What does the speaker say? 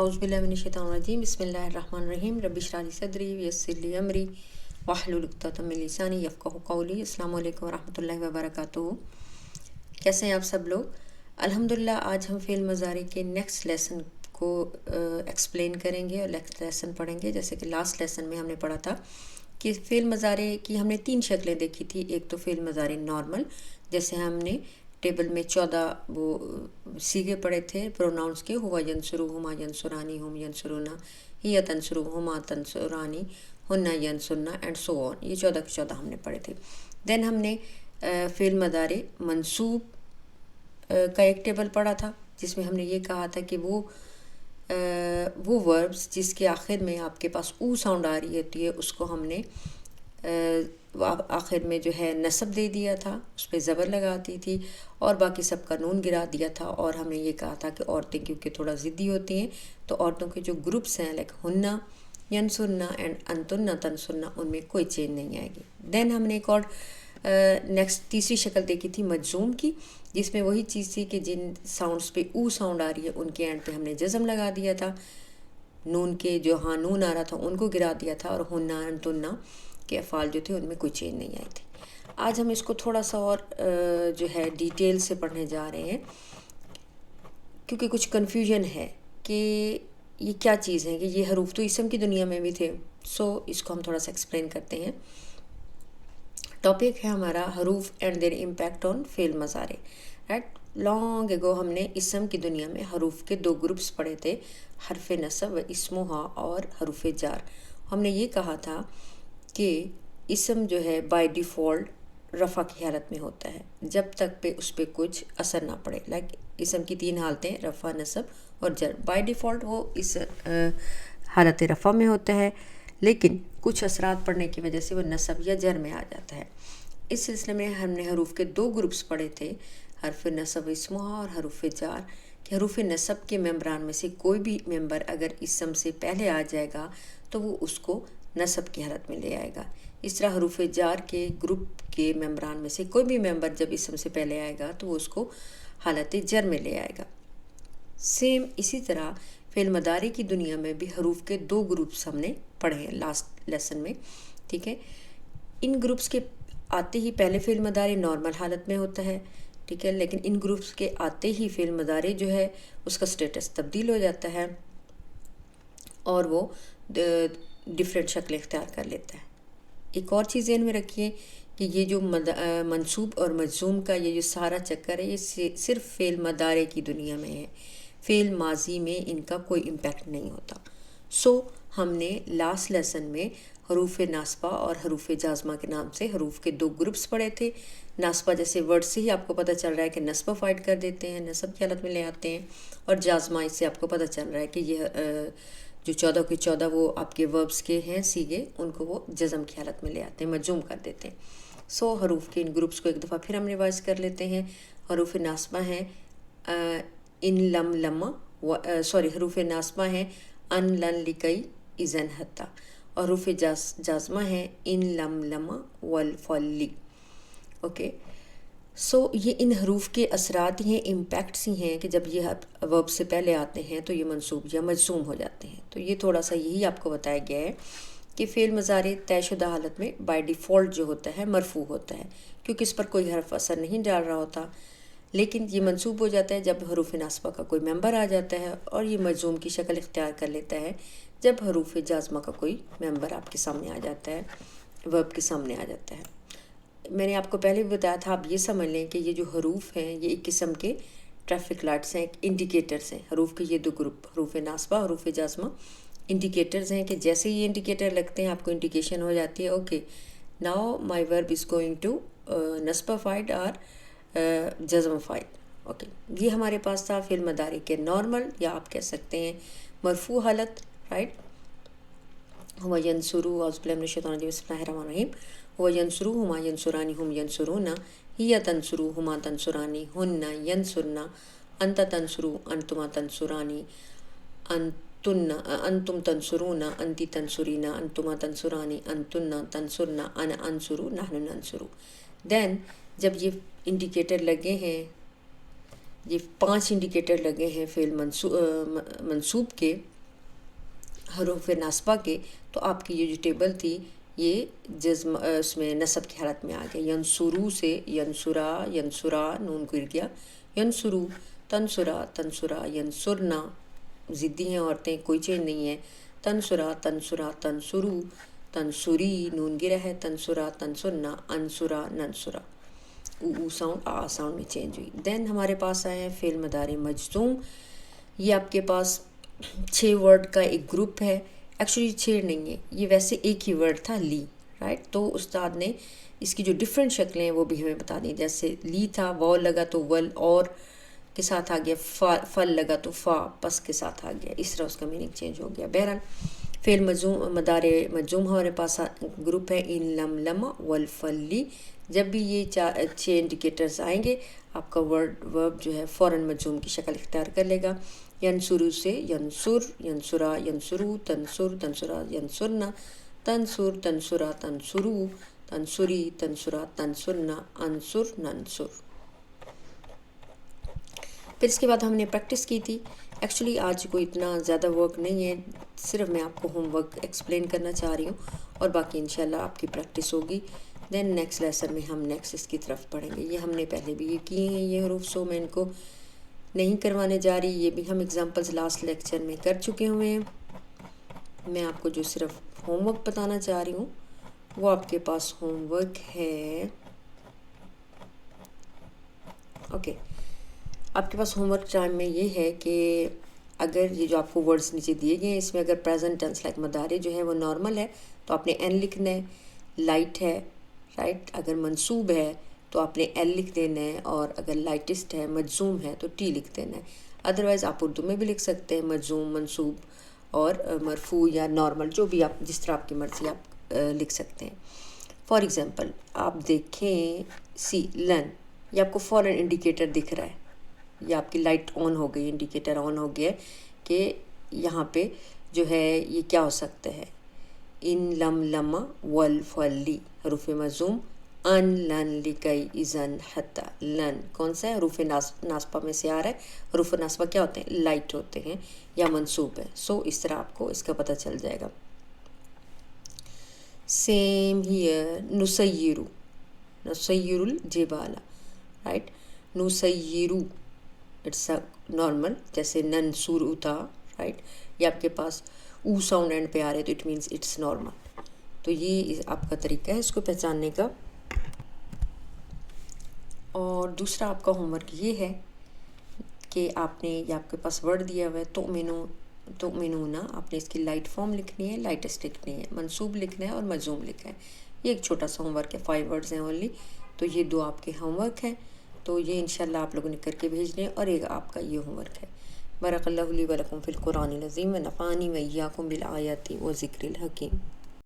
اعوذ باللہ من الشیطان الرجیم بسم اللہ الرحمن الرحیم رب اشرح لی صدری ویسر لی امری واحلل عقدۃ من لسانی یفقہوا قولی۔ السلام علیکم ورحمۃ اللہ وبرکاتہ۔ کیسے ہیں آپ سب لوگ؟ الحمدللہ آج ہم فعل مضارع کے نیکسٹ لیسن کو ایکسپلین کریں گے اور نیکسٹ لیسن پڑھیں گے۔ جیسے کہ لاسٹ لیسن میں ہم نے پڑھا تھا کہ فعل مضارع کی ہم نے 3 شکلیں دیکھی تھی۔ ایک تو فعل مضارع نارمل، جیسے ہم نے ٹیبل میں 14 وہ سیغے پڑھے تھے پروناؤنس کے، ہوا ینصرو، ہما ینصرانی، ہم ینصرونا، ہی تنصرو، ہما تنصرانی، ہننا ینصرنا اینڈ سو آن۔ یہ 14 کے 14 ہم نے پڑھے تھے۔ دین ہم نے فعل مضارع منصوب کا ایک ٹیبل پڑھا تھا، جس میں ہم نے یہ کہا تھا کہ وہ وربس جس کے آخر میں آپ کے پاس او ساؤنڈ آ رہی ہوتی ہے، اس کو ہم نے آخر میں جو ہے نصب دے دیا تھا، اس پہ زبر لگاتی تھی اور باقی سب کا نون گرا دیا تھا۔ اور ہم نے یہ کہا تھا کہ عورتیں کیونکہ تھوڑا ضدی ہوتی ہیں، تو عورتوں کے جو گروپس ہیں لائک ہننا ینصرنا اینڈ انتن تنصرنا، ان میں کوئی چینج نہیں آئے گی۔ دین ہم نے ایک اور نیکسٹ تیسری شکل دیکھی تھی مجزوم کی، جس میں وہی چیز تھی کہ جن ساؤنڈس پہ او ساؤنڈ آ رہی ہے ان کے اینڈ پہ ہم نے جزم لگا دیا تھا، نون کے جو ہاں نون آ رہا تھا ان کو گرا دیا تھا، اور ہننا انتنا کے افعال جو تھے ان میں کوئی چینج نہیں آئی تھی۔ آج ہم اس کو تھوڑا سا اور جو ہے ڈیٹیل سے پڑھنے جا رہے ہیں، کیونکہ کچھ کنفیوژن ہے کہ یہ کیا چیز ہے، کہ یہ حروف تو اسم کی دنیا میں بھی تھے۔ سو اس کو ہم تھوڑا سا ایکسپلین کرتے ہیں۔ ٹاپک ہے ہمارا حروف اینڈ دیر امپیکٹ آن فعل مضارع، رائٹ۔ لانگ ایگو ہم نے اسم کی دنیا میں حروف کے 2 گروپس پڑھے تھے، حرف نصب و اسمہا اور حروف جار۔ ہم نے یہ کہا تھا کہ اسم جو ہے بائی ڈیفالٹ رفع کی حالت میں ہوتا ہے جب تک پہ اس پہ کچھ اثر نہ پڑے۔ لائک اسم کی 3 حالتیں رفع، نصب اور جر۔ بائی ڈیفالٹ وہ اس حالت رفع میں ہوتا ہے، لیکن کچھ اثرات پڑنے کی وجہ سے وہ نصب یا جر میں آ جاتا ہے۔ اس سلسلے میں ہم نے حروف کے 2 گروپس پڑھے تھے، حرف نصب اسمہا اور حروف جار۔ کہ حروف نصب کے ممبران میں سے کوئی بھی ممبر اگر اسم سے پہلے آ جائے گا تو وہ اس کو نصب کی حالت میں لے آئے گا۔ اس طرح حروف جار کے گروپ کے ممبران میں سے کوئی بھی ممبر جب اسم سے پہلے آئے گا تو وہ اس کو حالت جر میں لے آئے گا۔ سیم اسی طرح فعل مضارع کی دنیا میں بھی حروف کے 2 گروپس ہم نے پڑھے ہیں لاسٹ لیسن میں، ٹھیک ہے۔ ان گروپس کے آتے ہی پہلے فعل مضارع نارمل حالت میں ہوتا ہے، ٹھیک ہے، لیکن ان گروپس کے آتے ہی فعل مضارع جو ہے اس کا سٹیٹس تبدیل ہو جاتا ہے اور وہ ڈفرینٹ شکل اختیار کر لیتا ہے۔ ایک اور چیز ذہن میں رکھیے کہ یہ جو منصوب اور مجزوم کا یہ جو سارا چکر ہے، یہ صرف فعل مضارع کی دنیا میں ہے، فعل ماضی میں ان کا کوئی امپیکٹ نہیں ہوتا۔ سو ہم نے لاسٹ لیسن میں حروف ناصبہ اور حروف جازمہ کے نام سے حروف کے 2 گروپس پڑھے تھے۔ ناصبہ جیسے ورڈ سے ہی آپ کو پتہ چل رہا ہے کہ نصب فائٹ کر دیتے ہیں، نصب کی حالت میں لے آتے ہیں، اور جازمہ اس سے آپ کو پتہ چل رہا ہے کہ یہ جو 14 کے 14 وہ آپ کے وربس کے ہیں سیغے، ان کو وہ جزم کی حالت میں لے آتے ہیں، مجزوم کر دیتے ہیں۔ سو حروف کے ان گروپس کو ایک دفعہ پھر ہم ریوائز کر لیتے ہیں۔ حروف ناصبہ ہیں ان لم لما، حروف ناصبہ ہیں ان لن لکئی اذن حتی، اور حروف جازمہ ہیں ان لم لما والفلی۔ اوکے، سو یہ ان حروف کے اثرات ہی ہیں، امپیکٹس ہی ہیں کہ جب یہ ورب سے پہلے آتے ہیں تو یہ منصوب یا مجزوم ہو جاتے ہیں۔ تو یہ تھوڑا سا یہی آپ کو بتایا گیا ہے کہ فعل مضارع طے شدہ حالت میں بائی ڈیفالٹ جو ہوتا ہے مرفوع ہوتا ہے، کیونکہ اس پر کوئی حرف اثر نہیں ڈال رہا ہوتا، لیکن یہ منصوب ہو جاتا ہے جب حروف ناصبہ کا کوئی ممبر آ جاتا ہے، اور یہ مجزوم کی شکل اختیار کر لیتا ہے جب حروف جازمہ کا کوئی ممبر آپ کے سامنے آ جاتا ہے، ورب کے سامنے آ جاتا ہے۔ میں نے آپ کو پہلے بھی بتایا تھا، آپ یہ سمجھ لیں کہ یہ جو حروف ہیں یہ ایک قسم کے ٹریفک لائٹس ہیں، انڈیکیٹرز ہیں۔ حروف کے یہ 2 گروپ، حروف ناصبہ، حروف جازمہ، انڈیکیٹرز ہیں کہ جیسے یہ انڈیکیٹر لگتے ہیں آپ کو انڈیکیشن ہو جاتی ہے اوکے ناؤ مائی ورب از گوئنگ ٹو نصب فائٹ اور جزم فائٹ۔ اوکے، یہ ہمارے پاس تھا فعل مضارع کے نارمل، یا آپ کہہ سکتے ہیں مرفوع حالت، رائٹ۔ ہوا ینصرو، اعوذ باللہ من الشیطان الرجیم، بسم اللہ الرحمن الرحیم، ہوا ینصرو، ہما ینصرانی، ہم ینصرونا، ہی تنصرو، ہما تنصرانی، ہننا ینصرنا، انت تنصرو، انتما تنصرانی، انتم تنصرونا، انتی تنصرینا، انتما تنصرانی، انتنا تنصرنا، انا انصرو، نحن ننصرو۔ دین جب یہ انڈیکیٹر لگے ہیں، یہ 5 انڈیکیٹر لگے ہیں فعل منصوب کے، حروف ناصبہ کے، تو آپ کی یہ جو ٹیبل تھی یہ جزم اس میں نصب کی حالت میں آ گیا. ینصرو سے ینصرا، ینصرا نون گر گیا. ینصرو، تنصرا، تنصرا، ینصرنا ضدی ہیں عورتیں، کوئی چینج نہیں ہے. تنصرا، تنصرا، تنصرو، تنصری نون گرا ہے. تنصرا، تنصرنا، انصرا، ننصرا. او ساؤنڈ آ ساؤنڈ میں چینج ہوئی. دین ہمارے پاس آئے ہیں فعل مضارع مجزوم. یہ آپ کے پاس 6 ورڈ کا ایک گروپ ہے. ایکچولی 6 نہیں ہے، یہ ویسے ایک ہی ورڈ تھا لی، رائٹ. تو استاد نے اس کی جو ڈفرینٹ شکلیں ہیں وہ بھی ہمیں بتا دیں. جیسے لی تھا، واو لگا تو ول اور کے ساتھ آ گیا، فل لگا تو فا پس کے ساتھ آ گیا. اس طرح اس کا میننگ چینج ہو گیا. بہرحال فعل مضارع مجزوم ہمارے پاس گروپ ہے ان لم لما والفلی. جب بھی یہ 6 انڈیکیٹرز آئیں گے آپ کا ورب جو ہے فوراً مجزوم کی شکل اختیار کر لے گا. ینصرو سے ینصر، ینصرا، ینصرو، تنصر، تنصرا، ینصرنا، تنصر، تنصرا، تنصرو، تنصری، تنصرا، تنصرنا، انصر، ننصر. پھر اس کے بعد ہم نے پریکٹس کی تھی. ایکچولی آج کوئی اتنا زیادہ ورک نہیں ہے، صرف میں آپ کو ہوم ورک ایکسپلین کرنا چاہ رہی ہوں اور باقی انشاءاللہ آپ کی پریکٹس ہوگی. دین نیکسٹ لیسن میں ہم نیکسٹ اس کی طرف پڑھیں گے. یہ ہم نے پہلے بھی یہ کیے ہیں یہ حروف، سو میں ان کو نہیں کروانے جا رہی. یہ بھی ہم ایگزامپلز لاسٹ لیکچر میں کر چکے ہوئے ہیں. میں آپ کو جو صرف ہوم ورک بتانا چاہ رہی ہوں وہ آپ کے پاس ہوم ورک ہے. اوکے، آپ کے پاس ہوم ورک ٹائم میں یہ ہے کہ اگر یہ جو آپ کو ورڈز نیچے دیے گئے ہیں اس میں اگر پریزنٹ ٹینس لائک مضارع جو ہے وہ نارمل ہے تو آپ نے این لکھنا ہے. لائٹ ہے، رائٹ. اگر منصوب ہے تو آپ نے ایل لکھ دینا ہے، اور اگر لائٹسٹ ہے مجزوم ہے تو ٹی لکھ دینا ہے. ادروائز آپ اردو میں بھی لکھ سکتے ہیں مجزوم، منصوب اور مرفوع یا نارمل، جو بھی آپ جس طرح آپ کی مرضی آپ لکھ سکتے ہیں. فار ایگزامپل آپ دیکھیں سی لن، یہ آپ کو فوراً انڈیکیٹر دکھ رہا ہے، یہ آپ کی لائٹ آن ہو گئی، انڈیکیٹر آن ہو گیا کہ یہاں پہ جو ہے یہ کیا ہو سکتا ہے. ان لم لما والفلی حروف مجزوم. ان لن لکئی ازن حتی. لن کون سا ہے؟ حروف ناصبہ میں سے آ رہا ہے. حروف ناصبہ کیا ہوتے ہیں؟ لائٹ ہوتے ہیں یا منصوب ہے. سو اس طرح آپ کو اس کا پتہ چل جائے گا. سیم ہیئر نسیرو، نسیر الجبال، رائٹ. نسیرو اٹس نارمل، جیسے ننصر تھا، رائٹ. یہ آپ کے پاس او ساؤنڈ اینڈ پہ آ رہے ہے تو اٹ مینس اٹس نارمل. تو یہ آپ کا طریقہ ہے اس کو پہچاننے کا. اور دوسرا آپ کا ہوم ورک یہ ہے کہ آپ نے یہ آپ کے پاس ورڈ دیا ہوا ہے تؤمنون، آپ نے اس کی لائٹ فارم لکھنی ہے، لائٹسٹ لکھنی ہے، منصوب لکھنا ہے اور مجزوم لکھنا ہے. یہ ایک چھوٹا سا ہوم ورک ہے، 5 ورڈز ہیں اونلی. تو یہ 2 آپ کے ہوم ورک ہیں، تو یہ انشاءاللہ آپ لوگوں نے کر کے بھیج دیں. اور ایک آپ کا یہ ہوم ورک ہے. بارک اللہ لی و لکم فی القرآن العظیم و نفعنی و ایاکم بالآیات و ذکر الحکیم.